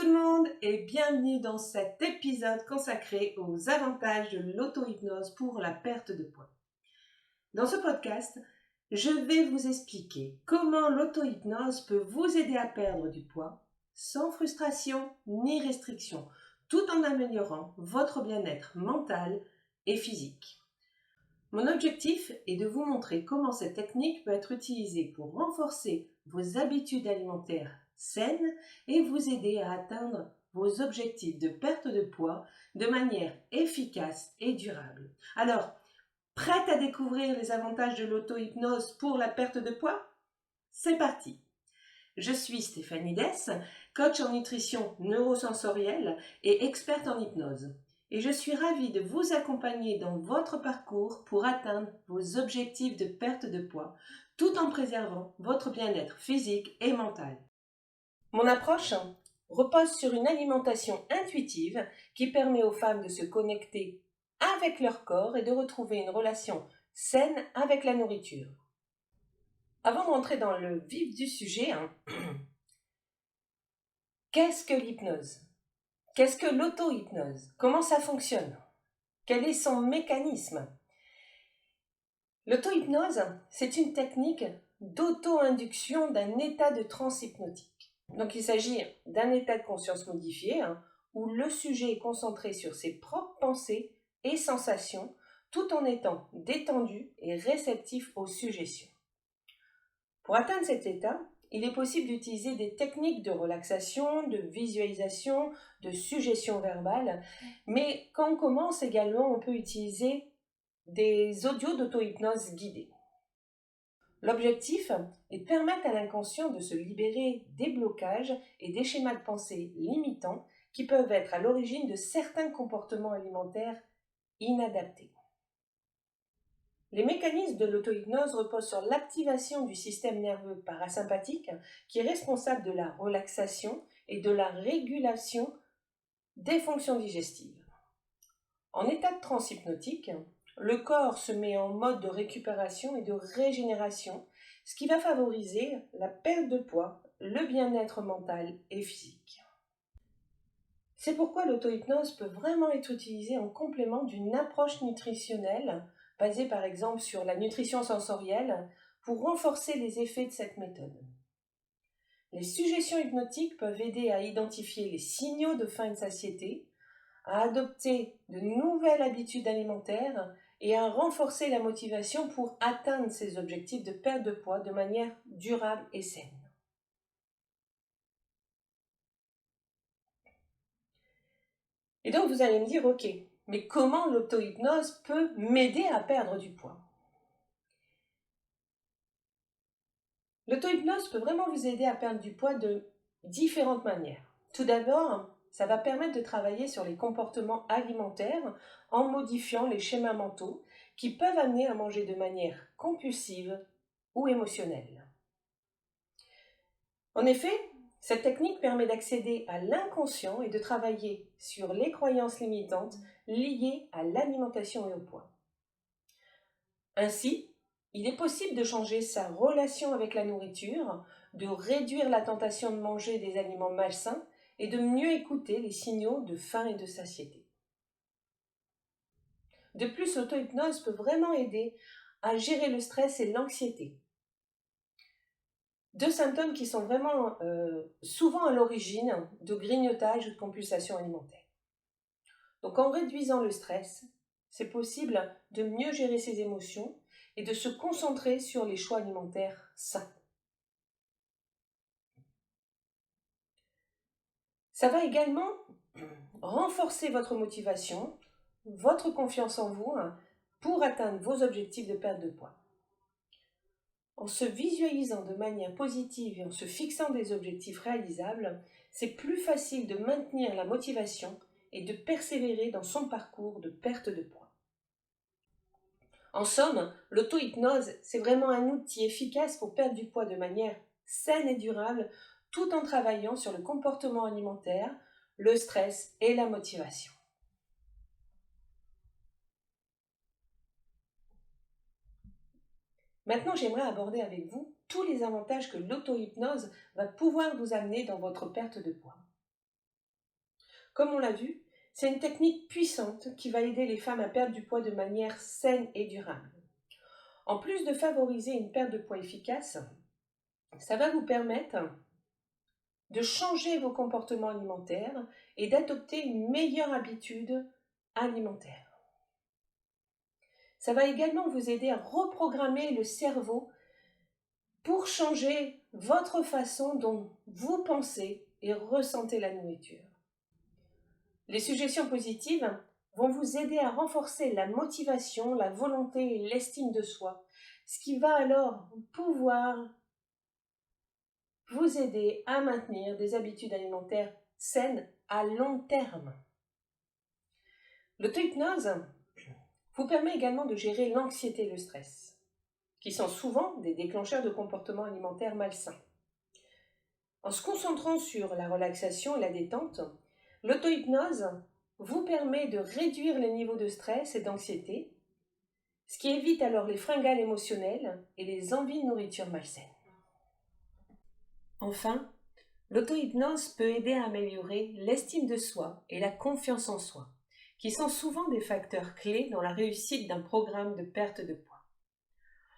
tout le monde et bienvenue dans cet épisode consacré aux avantages de l'auto-hypnose pour la perte de poids. Dans ce podcast, je vais vous expliquer comment l'auto-hypnose peut vous aider à perdre du poids sans frustration ni restriction, tout en améliorant votre bien-être mental et physique. Mon objectif est de vous montrer comment cette technique peut être utilisée pour renforcer vos habitudes alimentaires saines et vous aider à atteindre vos objectifs de perte de poids de manière efficace et durable. Alors, prête à découvrir les avantages de l'auto-hypnose pour la perte de poids? C'est parti! Je suis Stéphanie Dess, coach en nutrition neurosensorielle et experte en hypnose. Et je suis ravie de vous accompagner dans votre parcours pour atteindre vos objectifs de perte de poids, tout en préservant votre bien-être physique et mental. Mon approche repose sur une alimentation intuitive qui permet aux femmes de se connecter avec leur corps et de retrouver une relation saine avec la nourriture. Avant d'entrer dans le vif du sujet, qu'est-ce que l'hypnose? Qu'est-ce que l'auto-hypnose? Comment ça fonctionne? Quel est son mécanisme? L'auto-hypnose, c'est une technique d'auto-induction d'un état de transe hypnotique. Donc il s'agit d'un état de conscience modifié où le sujet est concentré sur ses propres pensées et sensations tout en étant détendu et réceptif aux suggestions. Pour atteindre cet état, il est possible d'utiliser des techniques de relaxation, de visualisation, de suggestion verbale, mais quand on commence également, on peut utiliser des audios d'auto-hypnose guidée. L'objectif est de permettre à l'inconscient de se libérer des blocages et des schémas de pensée limitants qui peuvent être à l'origine de certains comportements alimentaires inadaptés. Les mécanismes de l'auto-hypnose reposent sur l'activation du système nerveux parasympathique qui est responsable de la relaxation et de la régulation des fonctions digestives. En état de transe hypnotique, le corps se met en mode de récupération et de régénération, ce qui va favoriser la perte de poids, le bien-être mental et physique. C'est pourquoi l'auto-hypnose peut vraiment être utilisée en complément d'une approche nutritionnelle basée par exemple sur la nutrition sensorielle pour renforcer les effets de cette méthode. Les suggestions hypnotiques peuvent aider à identifier les signaux de faim et de satiété, à adopter de nouvelles habitudes alimentaires et à renforcer la motivation pour atteindre ces objectifs de perte de poids de manière durable et saine. Et donc vous allez me dire, ok, mais comment l'auto-hypnose peut m'aider à perdre du poids? L'auto-hypnose peut vraiment vous aider à perdre du poids de différentes manières. Tout d'abord, ça va permettre de travailler sur les comportements alimentaires en modifiant les schémas mentaux qui peuvent amener à manger de manière compulsive ou émotionnelle. En effet, cette technique permet d'accéder à l'inconscient et de travailler sur les croyances limitantes liées à l'alimentation et au poids. Ainsi, il est possible de changer sa relation avec la nourriture, de réduire la tentation de manger des aliments malsains et de mieux écouter les signaux de faim et de satiété. De plus, l'auto-hypnose peut vraiment aider à gérer le stress et l'anxiété. Deux symptômes qui sont vraiment souvent à l'origine de grignotage ou de compulsion alimentaire. Donc en réduisant le stress, c'est possible de mieux gérer ses émotions et de se concentrer sur les choix alimentaires sains. Ça va également renforcer votre motivation, votre confiance en vous pour atteindre vos objectifs de perte de poids. En se visualisant de manière positive et en se fixant des objectifs réalisables, c'est plus facile de maintenir la motivation et de persévérer dans son parcours de perte de poids. En somme, l'auto-hypnose, c'est vraiment un outil efficace pour perdre du poids de manière saine et durable, tout en travaillant sur le comportement alimentaire, le stress et la motivation. Maintenant, j'aimerais aborder avec vous tous les avantages que l'auto-hypnose va pouvoir vous amener dans votre perte de poids. Comme on l'a vu, c'est une technique puissante qui va aider les femmes à perdre du poids de manière saine et durable. En plus de favoriser une perte de poids efficace, ça va vous permettre de changer vos comportements alimentaires et d'adopter une meilleure habitude alimentaire. Ça va également vous aider à reprogrammer le cerveau pour changer votre façon dont vous pensez et ressentez la nourriture. Les suggestions positives vont vous aider à renforcer la motivation, la volonté et l'estime de soi, ce qui va alors pouvoir vous aider à maintenir des habitudes alimentaires saines à long terme. L'auto-hypnose vous permet également de gérer l'anxiété et le stress, qui sont souvent des déclencheurs de comportements alimentaires malsains. En se concentrant sur la relaxation et la détente, l'auto-hypnose vous permet de réduire les niveaux de stress et d'anxiété, ce qui évite alors les fringales émotionnelles et les envies de nourriture malsaine. Enfin, l'auto-hypnose peut aider à améliorer l'estime de soi et la confiance en soi, qui sont souvent des facteurs clés dans la réussite d'un programme de perte de poids.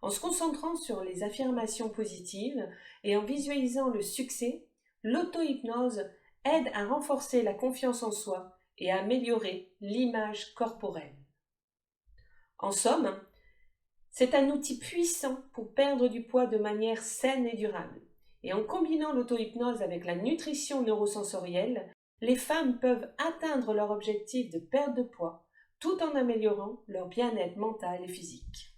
En se concentrant sur les affirmations positives et en visualisant le succès, l'auto-hypnose aide à renforcer la confiance en soi et à améliorer l'image corporelle. En somme, c'est un outil puissant pour perdre du poids de manière saine et durable. Et en combinant l'auto-hypnose avec la nutrition neurosensorielle, les femmes peuvent atteindre leur objectif de perte de poids tout en améliorant leur bien-être mental et physique.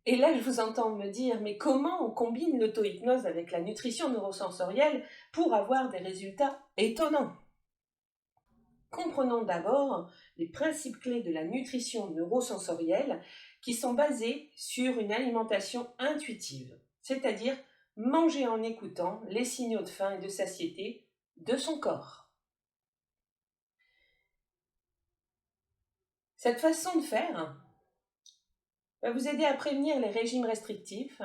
Et là, je vous entends me dire, mais comment on combine l'auto-hypnose avec la nutrition neurosensorielle pour avoir des résultats étonnants? Comprenons d'abord les principes clés de la nutrition neurosensorielle qui sont basés sur une alimentation intuitive, c'est-à-dire manger en écoutant les signaux de faim et de satiété de son corps. Cette façon de faire va vous aider à prévenir les régimes restrictifs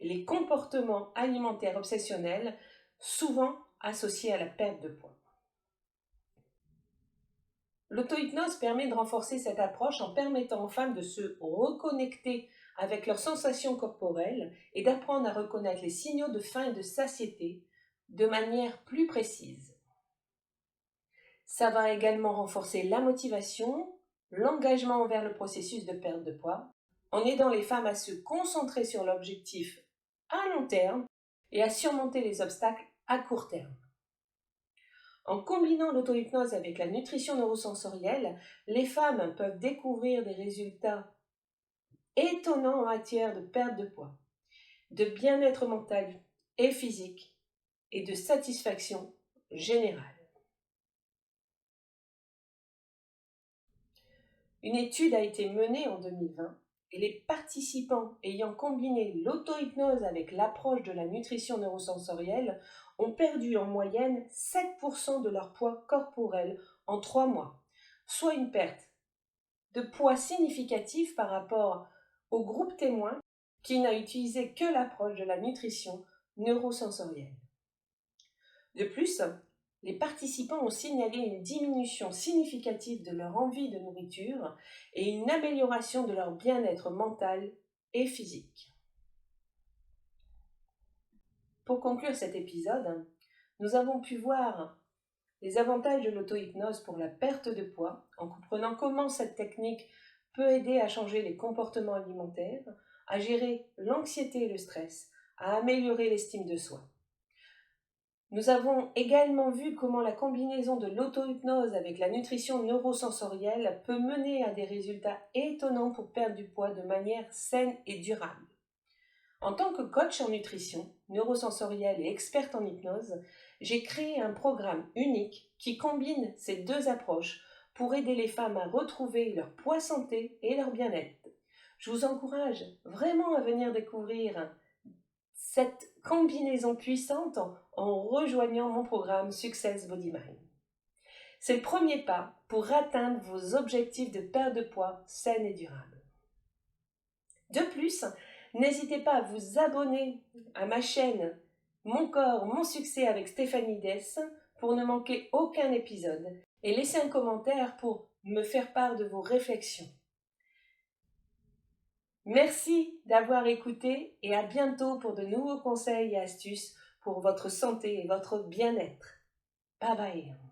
et les comportements alimentaires obsessionnels, souvent associés à la perte de poids. L'auto-hypnose permet de renforcer cette approche en permettant aux femmes de se reconnecter avec leurs sensations corporelles et d'apprendre à reconnaître les signaux de faim et de satiété de manière plus précise. Ça va également renforcer la motivation, l'engagement envers le processus de perte de poids, en aidant les femmes à se concentrer sur l'objectif à long terme et à surmonter les obstacles à court terme. En combinant l'auto-hypnose avec la nutrition neurosensorielle, les femmes peuvent découvrir des résultats étonnants en matière de perte de poids, de bien-être mental et physique et de satisfaction générale. Une étude a été menée en 2020 et les participants ayant combiné l'auto-hypnose avec l'approche de la nutrition neurosensorielle ont perdu en moyenne 7% de leur poids corporel en 3 mois, soit une perte de poids significatif par rapport au groupe témoin qui n'a utilisé que l'approche de la nutrition neurosensorielle. De plus, les participants ont signalé une diminution significative de leur envie de nourriture et une amélioration de leur bien-être mental et physique. Pour conclure cet épisode, nous avons pu voir les avantages de l'auto-hypnose pour la perte de poids en comprenant comment cette technique peut aider à changer les comportements alimentaires, à gérer l'anxiété et le stress, à améliorer l'estime de soi. Nous avons également vu comment la combinaison de l'auto-hypnose avec la nutrition neurosensorielle peut mener à des résultats étonnants pour perdre du poids de manière saine et durable. En tant que coach en nutrition neurosensorielle et experte en hypnose, j'ai créé un programme unique qui combine ces deux approches pour aider les femmes à retrouver leur poids santé et leur bien-être. Je vous encourage vraiment à venir découvrir cette combinaison puissante en rejoignant mon programme Success Body Mind. C'est le premier pas pour atteindre vos objectifs de perte de poids saine et durable. De plus, n'hésitez pas à vous abonner à ma chaîne Mon corps, mon succès avec Stéphanie Dess pour ne manquer aucun épisode et laissez un commentaire pour me faire part de vos réflexions. Merci d'avoir écouté et à bientôt pour de nouveaux conseils et astuces pour votre santé et votre bien-être. Bye bye.